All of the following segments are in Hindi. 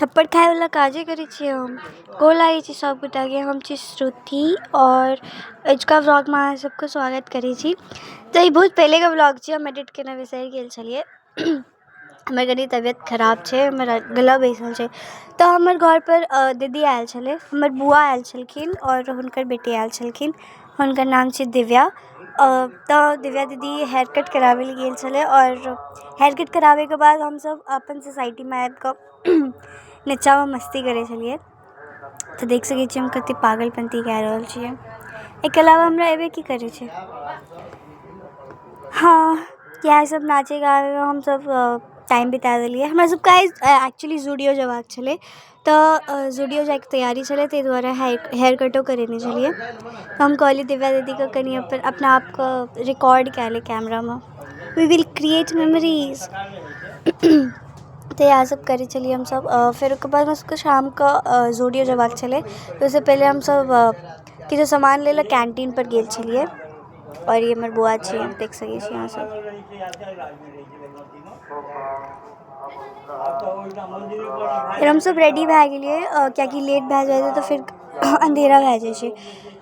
थप्पड़ खाए वाला काजे करी छी हम गोल आई छी सब गोटा के। हम छी श्रुति और आजुका व्लॉग में अहाँ सबके स्वागत करै छी। तो ये बहुत पहले का व्लॉग छी, हम एडिट केना बिसरि गेल छलिए। हमर कनी तबियत खराब छै, हमर गला बैसल छै। तो हमर घर पर दीदी आयल छलै, हमर बुआ आयल छलखिन और हुनकर बेटी आयल छलखिन। हुनकर नाम छै दिव्या। तो दिव्या दीदी हेयर कट कराबै लेल गेल छलै और हेयर कट कराबै के बाद हम सब अपन सोसाइटी में आबि कऽ नीचा में मस्ती करै छलिए। तो देख सकै छी हम कते पागलपंती कए रहल छियै। एकर अलावा हमरा एबे की करै छै। हाँ, इएह सब नाचे गावे में हम सब टाइम बिता देलिए। हमरा सबके आइ एक्चुअली जूडियो जेबाक छलै, तो जूडियो जाके तैयारी छलै, ताहि दुआरे हेयर कटो करेने छलिए। तो हम कहलिए दिव्या दीदी के कनि अपना आप को रिकॉर्ड कए ले कैमरा में, वी विल क्रिएट मेमोरीज। तो इएह सब करै छलिए हम सब। फिर ओकर बाद हमसबके शाम के जूडियो जेबाक छलै, तो उससे पहले हम सब किछु सामान ले कैंटीन पर गेल छलिए। और ये हमर बुआ छी, देख सकै छी अहाँ सब। फिर हम सब रेडी भए गेलिए, कियाकि लेट भए जाए तो फिर अंधेरा भए जाए छै।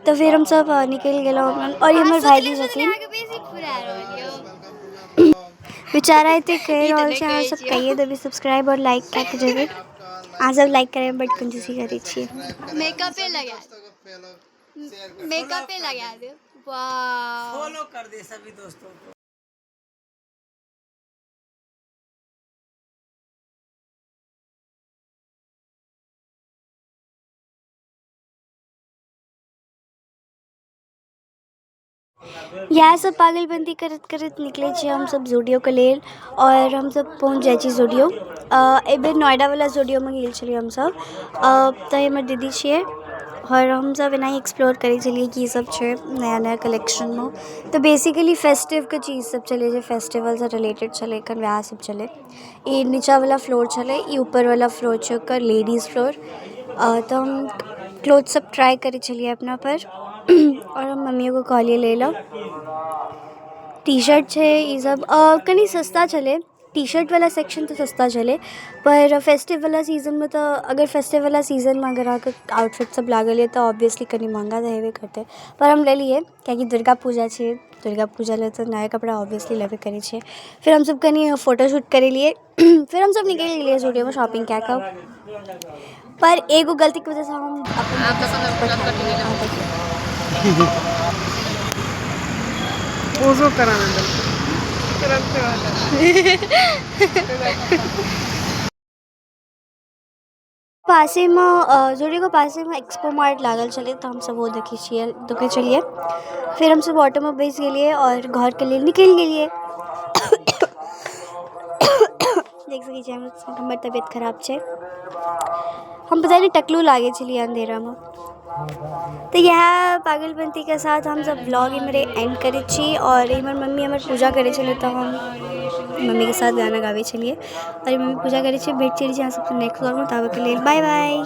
तो फिर हम सब निकलि गेलहुँ। और ये हमर भाईजी छथिन, बेचारा एते कहि रहल छै। अहाँ सब कहिए देबै सब्सक्राइब और लाइक कए के जेबै। अहाँ सब लाइक करे में बड कंजूसी करै छियै। मेकअपे लगा दे। वाह, फॉलो कर दे सभी दोस्तों को। इएह सब पागलबंदी करत करत निकले छी हम सब जूडियो के लेल। और हम सब पहुँच जाइ छी जूडियो। एबेर नोएडा वाला जूडियो में गेल छलिए हम सब। तो हमर दीदी छिए और हम सब एनाही एक्सप्लोर करै छलिए की सब छै नया नया कलेक्शन में। तो बेसिकली फेस्टिव के चीज सब चले छै, फेस्टिवल से रिलेटेड छलै, एखन वएह सब छलै। ई नीचा वाला फ्लोर छलै, ई ऊपर वाला फ्लोर छै ओकर लेडीज फ्लोर। तो हम क्लोथ सब ट्राई करै छलिए अपना पर। और हम मम्मियों को कहलिए ले लो। टी शर्ट छै ई सब कनी सस्ता छलै। टी शर्ट वाला सेक्शन तो सस्ता छलै, पर फेस्टिव वाला सीजन में तो अगर फेस्टिव वाला सीजन में अगर अहाँके आउटफिट सब लागल है तो ऑब्वियसली कनी महंगा तो हेबे करतै। पर हम लेलिए कियाकि दुर्गा पूजा छै, दुर्गा पूजा ले तो नया कपड़ा ऑब्वियसली लेबे करै छै। फिर हम सब कनी फोटोशूट करेलिए। फिर हम सब निकलि गेलिए जूडियो में शॉपिंग कए कऽ। पर एगो गलती की वजह से हम पोजो कराना तुरंत पासे में जूडियो के पासे में एक्सपो मार्ट लागल छलै, तो हम सब वो देखे छलिए। फिर हम सब ऑटो में बैस गेलिए और घर के लिए निकलि गेलिए। देख सकै छी हमर तबियत खराब छै। हम पता नहीं टकलू लागे छलिए अंधेरा में। तो यह पागलपंती के साथ हम सब व्लॉग इमरे एंड करे छी। और हमर मम्मी हमर पूजा करे छलै, तो हम मम्मी के साथ गाना गावे छलिए। और मम्मी पूजा करे छी। भेट छी अहाँ सबके नेक्स्ट व्लॉग में, तब के लिए बाय बाय।